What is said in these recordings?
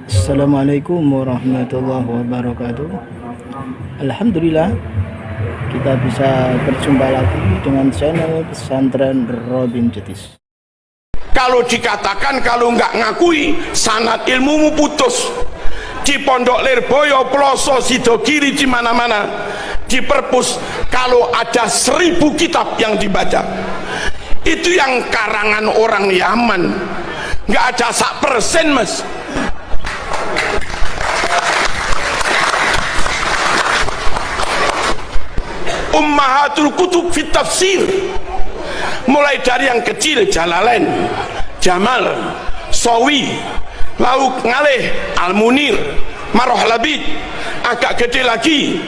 Assalamualaikum warahmatullahi wabarakatuh. Alhamdulillah kita bisa berjumpa lagi dengan channel Pesantren Robin Jetis. Kalau dikatakan kalau nggak ngakui sanad ilmumu putus. Di Pondok Lirboyo, Ploso, Sidogiri, di mana-mana, di perpus, kalau ada 1000 kitab yang dibaca, itu yang karangan orang Yaman, nggak ada 1%, mas. Ummahatul kutub fit tafsir, mulai dari yang kecil Jalalain, Jamal, Sawi, Lauk Ngaleh, Al-Munir, Maroh Labid, agak gede lagi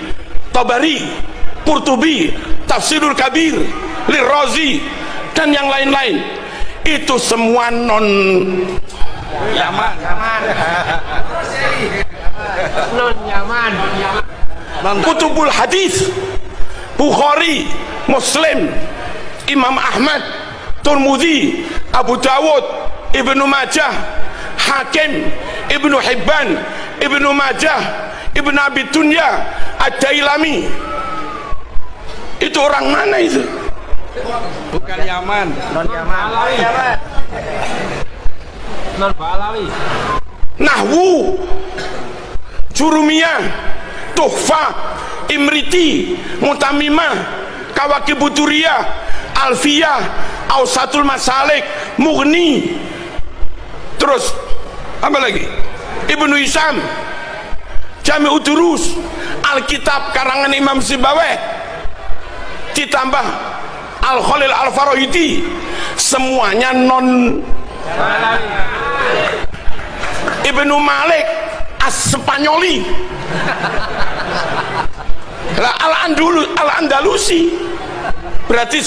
Tabari, Qurtubi, Tafsirul Kabir, Lirrazi, dan yang lain-lain. Itu semua non Yaman, non Yaman, Kutubul Hadis, Bukhari, Muslim, Imam Ahmad, Turmudi, Abu Dawud, Ibnu Majah, Hakim, Ibnu Hibban, Ibnu Majah, Ibnu Abi Dunya, Ad-Dailami. Itu orang mana itu? Bukan Yaman, non Yaman. Non Balawi. Nahwu, Jurumiyah, Tuhfah, Imriti, Mutamimah, Kawakibuduriyah, Alfiyah, Ausatul Masalik, Mughni. Terus apa lagi? Ibnu Hisam, Jami'ud Durus, Alkitab karangan Imam Sibawayh, ditambah Al-Khalil Al-Farahidi, semuanya non Ibnu Malik As-Spanyoli, Al-Andalusi, berarti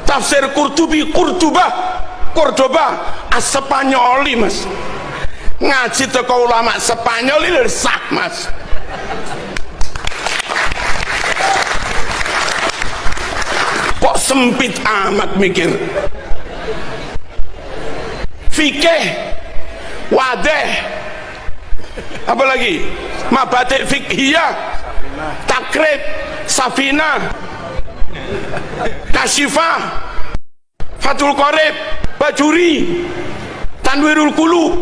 tafsir Qurtubi, Cordoba, As-Spanyoli, mas. Ngaji teko ulama Spanyol ini sah, mas. Kok sempit amat mikir. Fikih, wadeh, apa lagi? Mabatik fikhiyah, takrib, safina, kasyifah, Fathul Qorib, Bajuri, Tanwirul Qulub,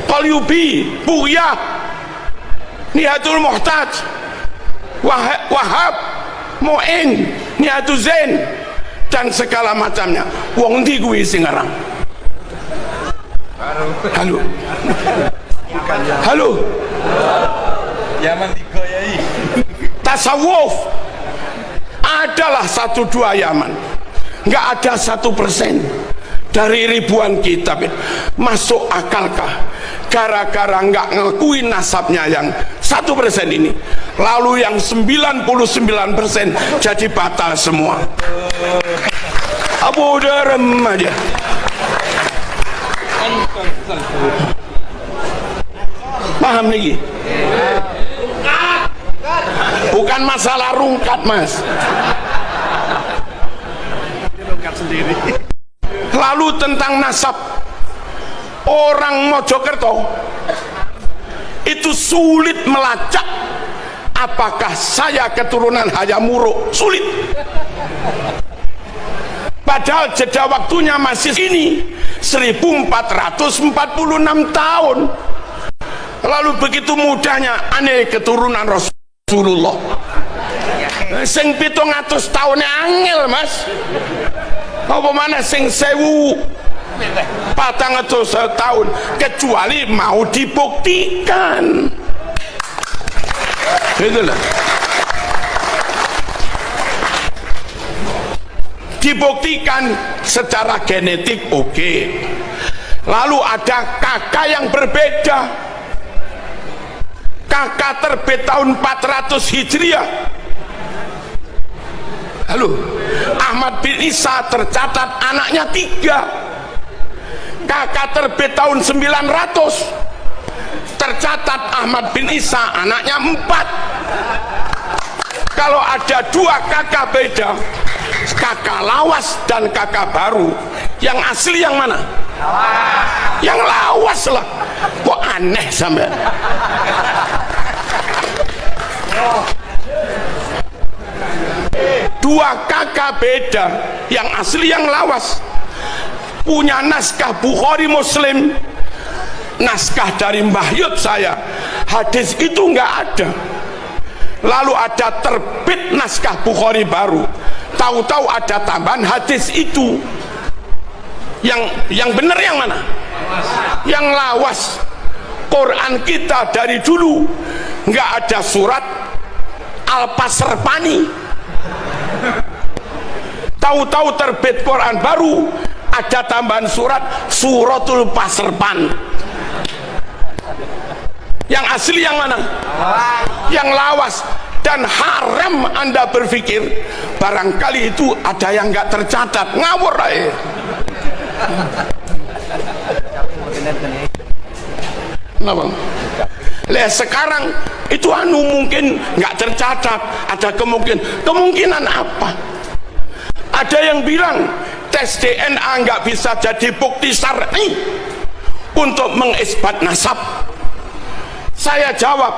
Qalyubi, Bughyah, Nihatul Muhtaj, Wahab, Mu'in, Nihatul Zain, dan segala macamnya. Wong ndi kuwi sing aran? Halo. Halo. Yaman digoyai. Tasawuf adalah 1-2 Yaman, nggak ada 1% dari ribuan kitab. Masuk akalkah gara-gara nggak ngakuin nasabnya yang 1% ini, lalu yang 99% jadi batal semua? Abu Darem aja. Paham lagi? Bukan masalah rungkat, mas. Lalu tentang nasab orang Mojokerto itu sulit melacak apakah saya keturunan Hayam Wuruk, sulit. Padahal jeda waktunya masih ini 1446 tahun. Lalu begitu mudahnya aneh keturunan Rasulullah. Sing 700 tahun angel, mas. Apa mana sing 1400 tahun, kecuali mau dibuktikan. Itulah. Dibuktikan secara genetik, oke. Lalu ada kakak yang berbeda. Kakak terbit tahun 400 Hijriah. Halo, Ahmad bin Isa tercatat anaknya 3. Kakak terbit tahun 900, tercatat Ahmad bin Isa anaknya 4. Kalau ada 2 kakak beda, kakak lawas dan kakak baru, yang asli yang mana? Yang lawas lah. Kok aneh sampai. Dua kakak beda, yang asli yang lawas punya naskah Bukhari Muslim, naskah dari Mbah Yud saya, hadis itu nggak ada. Lalu ada terbit naskah Bukhari baru, tahu-tahu ada tambahan hadis itu. Yang benar yang mana? Yang lawas. Quran kita dari dulu nggak ada surat Al-Pasrpani. Tahu-tahu terbit Quran baru ada tambahan surat Suratul Pasrpan. Yang asli yang mana? Yang lawas. Dan haram Anda berpikir barangkali itu ada yang nggak tercatat. Ngawur aja. Kenapa? Lihat sekarang itu mungkin nggak tercatat, ada kemungkinan apa? Ada yang bilang tes DNA nggak bisa jadi bukti syar'i untuk mengisbat nasab. Saya jawab,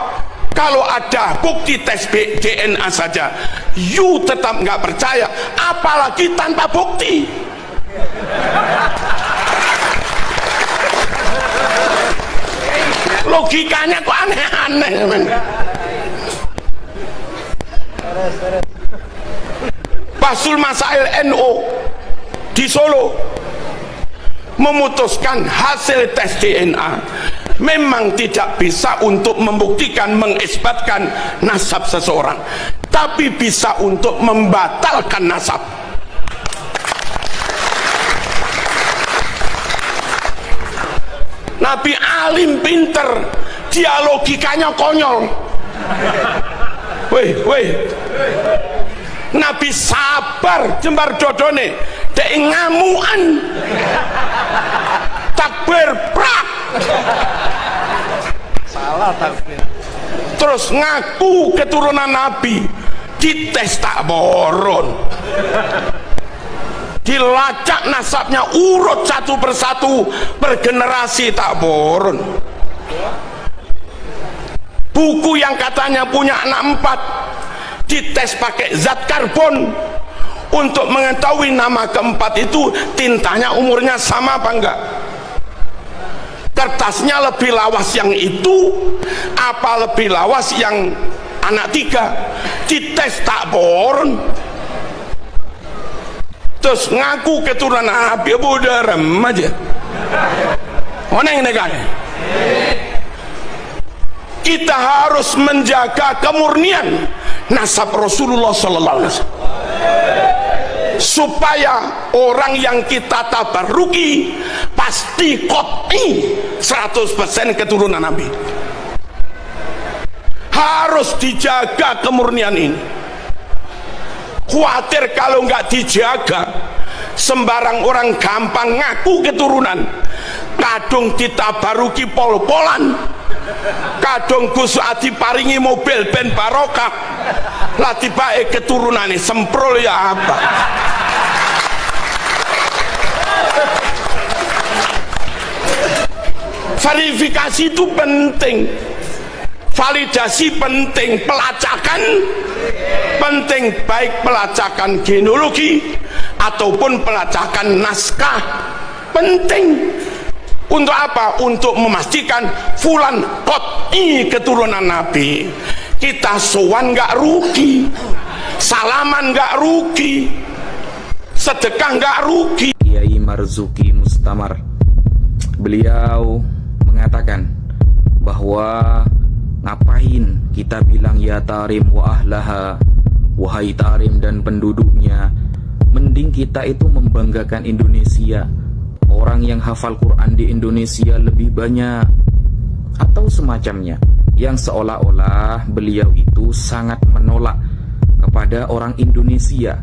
kalau ada bukti tes DNA saja, you tetap nggak percaya, apalagi tanpa bukti. Logikanya kok aneh-aneh, Basul Masail NU di Solo memutuskan hasil tes DNA memang tidak bisa untuk membuktikan, mengisbatkan nasab seseorang, tapi bisa untuk membatalkan nasab. Nabi alim pinter, dia logikanya konyol. Weh, Nabi sabar jembar dodone, dek ngamuan, takbir prak, salah takbir. Terus ngaku keturunan Nabi, dites tak boron, dilacak nasabnya urut satu persatu per generasi tak boron. Buku yang katanya punya anak 4 dites pakai zat karbon untuk mengetahui nama keempat itu tintanya umurnya sama apa enggak. Kertasnya lebih lawas yang itu apa lebih lawas yang anak 3? Dites tak boron. Terus ngaku keturunan Nabi, udah rem aja. Mana yang negara? Kita harus menjaga kemurnian nasab Rasulullah Sallallahu Alaihi Wasallam, supaya orang yang kita tabaruki pasti qot'i 100% keturunan Nabi. Harus dijaga kemurnian ini. Khawatir kalau nggak dijaga, sembarang orang gampang ngaku keturunan, kadung ditabaruki pol-polan, kadung Gus Adi paringi mobil ben barokah, lah tiba keturunannya semprol ya apa. Verifikasi itu penting, validasi penting, pelacakan penting, baik pelacakan genealogi ataupun pelacakan naskah penting. Untuk apa? Untuk memastikan fulan qot'i keturunan Nabi. Kita sowan nggak rugi, salaman nggak rugi, sedekah nggak rugi. Kiai Marzuki Mustamar, beliau mengatakan bahwa ngapain kita bilang ya tarim wa ahlaha, wahai tarim dan penduduknya, mending kita itu membanggakan Indonesia. Orang yang hafal Quran di Indonesia lebih banyak, atau semacamnya, yang seolah-olah beliau itu sangat menolak kepada orang Indonesia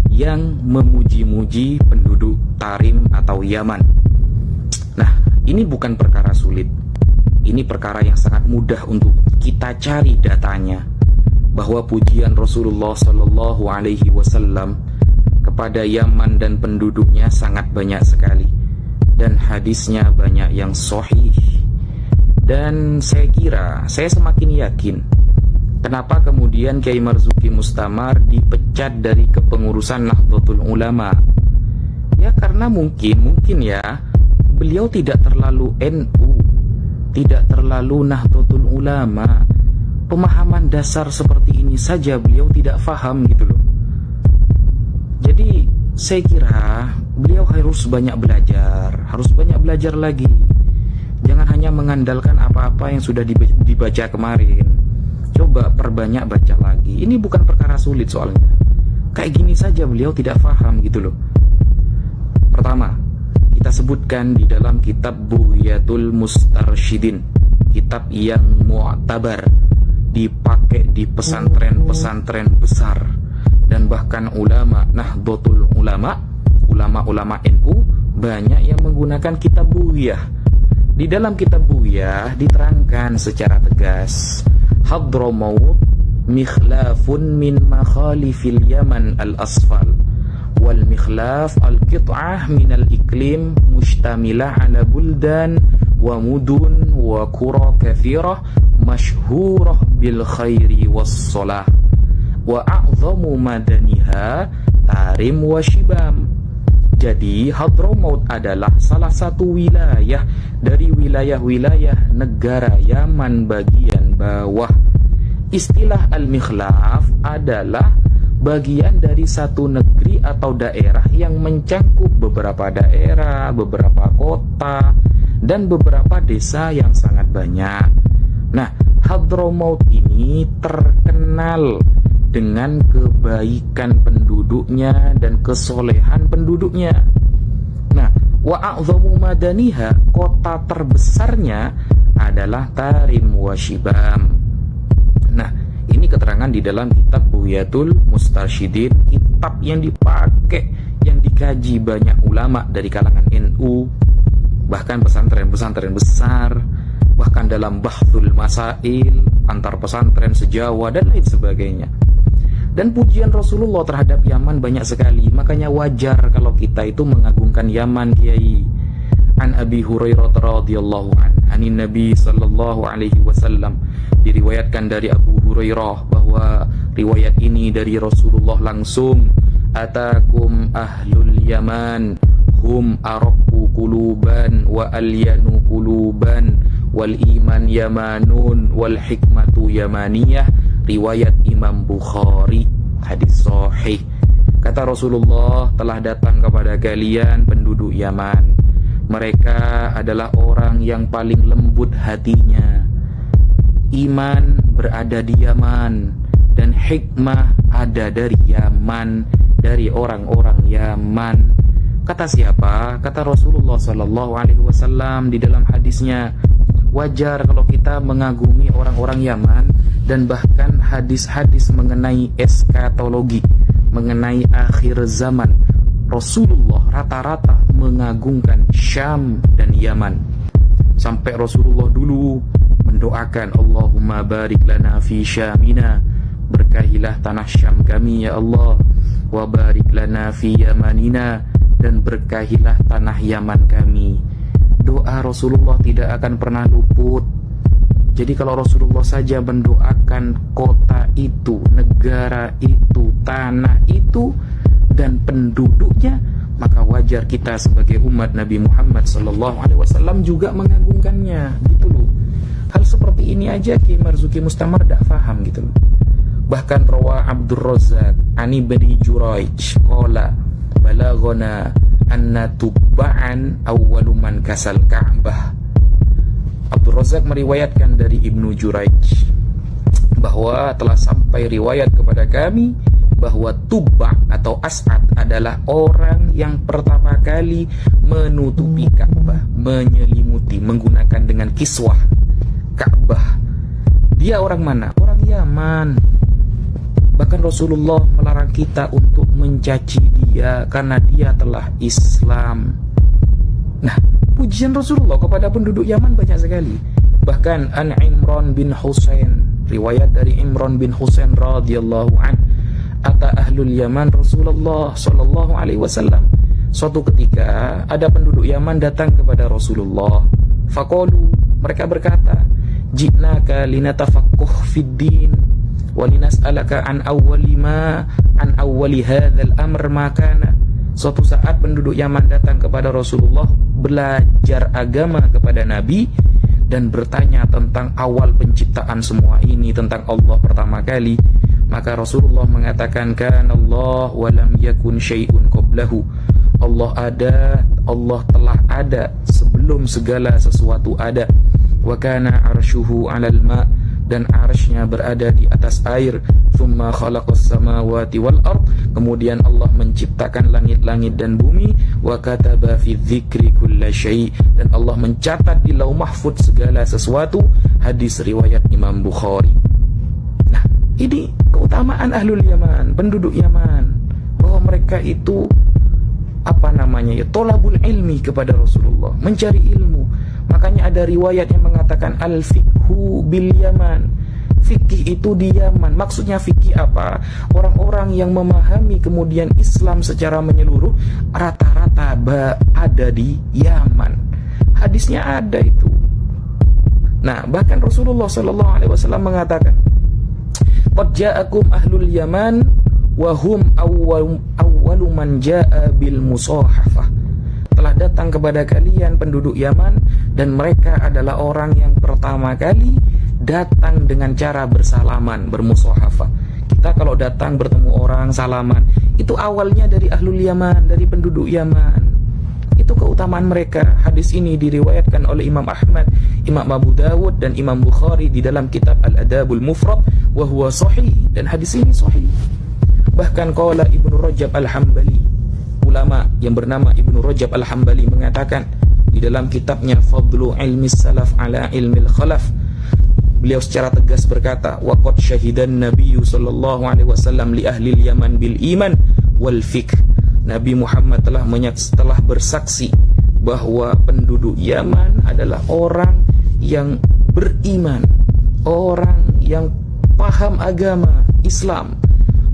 yang memuji-muji penduduk Tarim atau Yaman. Nah, ini bukan perkara sulit, ini perkara yang sangat mudah untuk kita cari datanya, bahwa pujian Rasulullah Sallallahu Alaihi Wasallam kepada Yaman dan penduduknya sangat banyak sekali. dan hadisnya banyak yang sahih. Dan saya semakin yakin kenapa kemudian Kiai Marzuki Mustamar dipecat dari kepengurusan Nahdlatul Ulama. Ya karena mungkin ya beliau tidak terlalu NU, tidak terlalu Nahdlatul Ulama. Pemahaman dasar seperti ini saja beliau tidak faham gitu loh. Jadi saya kira beliau harus banyak belajar lagi. Jangan hanya mengandalkan apa-apa yang sudah dibaca kemarin. Coba perbanyak baca lagi. Ini bukan perkara sulit soalnya. Kayak gini saja beliau tidak faham gitu loh. Pertama, kita sebutkan di dalam kitab Bughyatul Mustarsyidin, kitab yang mu'tabar, dipakai di pesantren-pesantren besar, dan bahkan ulama Nahdlatul Ulama, ulama-ulama NU banyak yang menggunakan kitab Bughyah. Di dalam kitab Bughyah diterangkan secara tegas, Hadramaut mikhlafun min makhalifil Yaman al-asfal, wal mikhlaf al-qit'ah min al-iklim mushtamilah ala buldan wa mudun wa qura kathirah masyhurah bil khairi was salah wa a'zamu madaniha Tarim wa Shibam. Jadi Hadramaut adalah salah satu wilayah dari wilayah-wilayah negara Yaman bagian bawah. Istilah al-mikhlaf adalah bagian dari satu negeri atau daerah yang mencangkup beberapa daerah, beberapa kota, dan beberapa desa yang sangat banyak. Nah, Hadramaut ini terkenal dengan kebaikan penduduknya dan kesolehan penduduknya. Nah, wa a'zamu madaniha, kota terbesarnya adalah Tarim wa Shibam. Nah, ini keterangan di dalam kitab Bughyatul Mustarsyidin, kitab yang dipakai, yang dikaji banyak ulama dari kalangan NU, bahkan pesantren-pesantren besar, bahkan dalam bahthul masail antar pesantren sejawa dan lain sebagainya. Dan pujian Rasulullah terhadap Yaman banyak sekali. Makanya wajar kalau kita itu mengagungkan Yaman, Kiai. An Abi Hurairah radhiyallahu anin Nabi sallallahu alaihi wasallam, diriwayatkan dari Abu Hurairah bahwa riwayat ini dari Rasulullah langsung, atakum ahlul Yaman hum araqu quluban wa alyanu quluban wal iman yamanun wal hikmatu yamaniyah. Riwayat Imam Bukhari, hadis sahih. Kata Rasulullah, telah datang kepada kalian penduduk Yaman. Mereka adalah orang yang paling lembut hatinya. Iman berada di Yaman, dan hikmah ada dari Yaman, dari orang-orang Yaman. Kata siapa? Kata Rasulullah SAW di dalam hadisnya. Wajar kalau kita mengagumi orang-orang Yaman, dan bahkan hadis-hadis mengenai eskatologi, mengenai akhir zaman, Rasulullah rata-rata mengagungkan Syam dan Yaman. Sampai Rasulullah dulu mendoakan, Allahumma barik lana fi Syamina, berkahilah tanah Syam kami ya Allah, wa barik lana fi Yamanina, dan berkahilah tanah Yaman kami. Doa Rasulullah tidak akan pernah luput. Jadi kalau Rasulullah saja mendoakan kota itu, negara itu, tanah itu, dan penduduknya, maka wajar kita sebagai umat Nabi Muhammad SAW juga mengagungkannya, gitu loh. Hal seperti ini aja Kiai Marzuki Mustamar tidak faham, gitu loh. Bahkan rawa Abdul Razak Ani Bani Juraij qala balaghana anna tubba'an awwalu man kasal Ka'bah. Abdul Razak meriwayatkan dari Ibnu Juraij bahwa telah sampai riwayat kepada kami bahwa Tubba' atau As'ad adalah orang yang pertama kali menutupi Ka'bah, menyelimuti, menggunakan dengan kiswah Ka'bah. Dia orang mana? Orang Yaman. Bahkan Rasulullah melarang kita untuk mencaci dia karena dia telah Islam. Nah, pujian Rasulullah kepada penduduk Yaman banyak sekali. Bahkan an Imran bin Husain, riwayat dari Imran bin Husain radhiyallahu an, ata ahlul Yaman Rasulullah sallallahu alaihi wasallam. suatu ketika ada penduduk Yaman datang kepada Rasulullah. Faqalu, mereka berkata, ji'naka linatafaqquh fid din wa linas'alaka an awwali hadzal amr ma kana. Suatu saat penduduk Yaman datang kepada Rasulullah, belajar agama kepada Nabi dan bertanya tentang awal penciptaan semua ini, tentang Allah pertama kali. Maka Rasulullah mengatakan, kan Allah wa lam yakun syai'un qablahu. Allah ada, Allah telah ada sebelum segala sesuatu ada. Wa kana arshuhu 'alal ma', dan arsy-Nya berada di atas air. Tsumma khalaqas samawati wal ard, kemudian Allah menciptakan langit-langit dan bumi. Wa kataba fi dzikri kulli syai', dan Allah mencatat di Lauh Mahfuz segala sesuatu. Hadis riwayat Imam Bukhari. Nah, ini keutamaan ahlul Yaman, penduduk Yaman, bahwa mereka itu tolabul ilmi kepada Rasulullah, mencari ilmu. Makanya ada riwayat yang mengatakan al-fiqhu bil Yaman, fikih itu di Yaman. Maksudnya fikih apa? Orang-orang yang memahami kemudian Islam secara menyeluruh rata-rata ada di Yaman. Hadisnya ada itu. Nah, bahkan Rasulullah SAW mengatakan, qad ja'akum ahlul Yaman wa hum awwalu man ja'a bil musahafah. Telah datang kepada kalian penduduk Yaman, dan mereka adalah orang yang pertama kali datang dengan cara bersalaman, bermusahafah. Kita kalau datang bertemu orang salaman, itu awalnya dari ahlul Yaman, dari penduduk Yaman. Itu keutamaan mereka. Hadis ini diriwayatkan oleh Imam Ahmad, Imam Abu Dawud, dan Imam Bukhari di dalam kitab Al-Adabul Mufrad, wa huwa sahih, dan hadis ini sahih. Bahkan qala Ibnu Rajab Al-Hambali, ulama yang bernama Ibnu Rajab Al-Hambali mengatakan di dalam kitabnya Fadlu Ilmi Salaf ala Ilmil Khalaf, beliau secara tegas berkata, waqad syahidan Nabiyyu sallallahu alaihi wasallam li ahli Yaman bil iman wal fiqh. Nabi Muhammad telah bersaksi bahwa penduduk Yaman adalah orang yang beriman, orang yang paham agama Islam.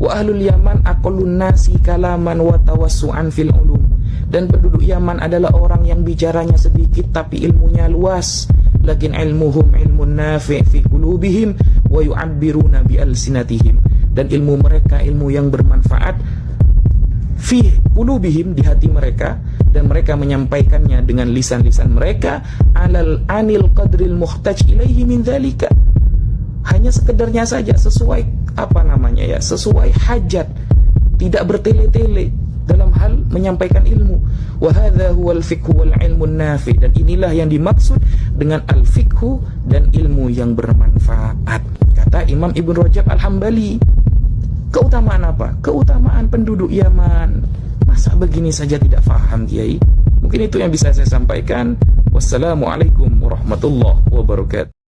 Wa ahlul Yaman aqallun nasi kalaman wa tawassu'an fil ulum, dan penduduk Yaman adalah orang yang bicaranya sedikit tapi ilmunya luas. Lakin ilmuhum ilmun nafi' fi qulubihim wa yu'abbiruna bi alsinatihim, dan ilmu mereka ilmu yang bermanfaat fi qulubihim, di hati mereka, dan mereka menyampaikannya dengan lisan-lisan mereka, anil qadril muhtaj ilaihi min dzalika, hanya sekedarnya saja, sesuai sesuai hajat, tidak bertele-tele dalam hal menyampaikan ilmu. Wa hadza huwal fiqhu wal ilmun nafi', dan inilah yang dimaksud dengan al-fiqhu dan ilmu yang bermanfaat. Kata Imam Ibnu Rajab Al-Hambali. Keutamaan apa? Keutamaan penduduk Yaman. Masa begini saja tidak faham, Kiai? Mungkin itu yang bisa saya sampaikan. Wassalamualaikum warahmatullahi wabarakatuh.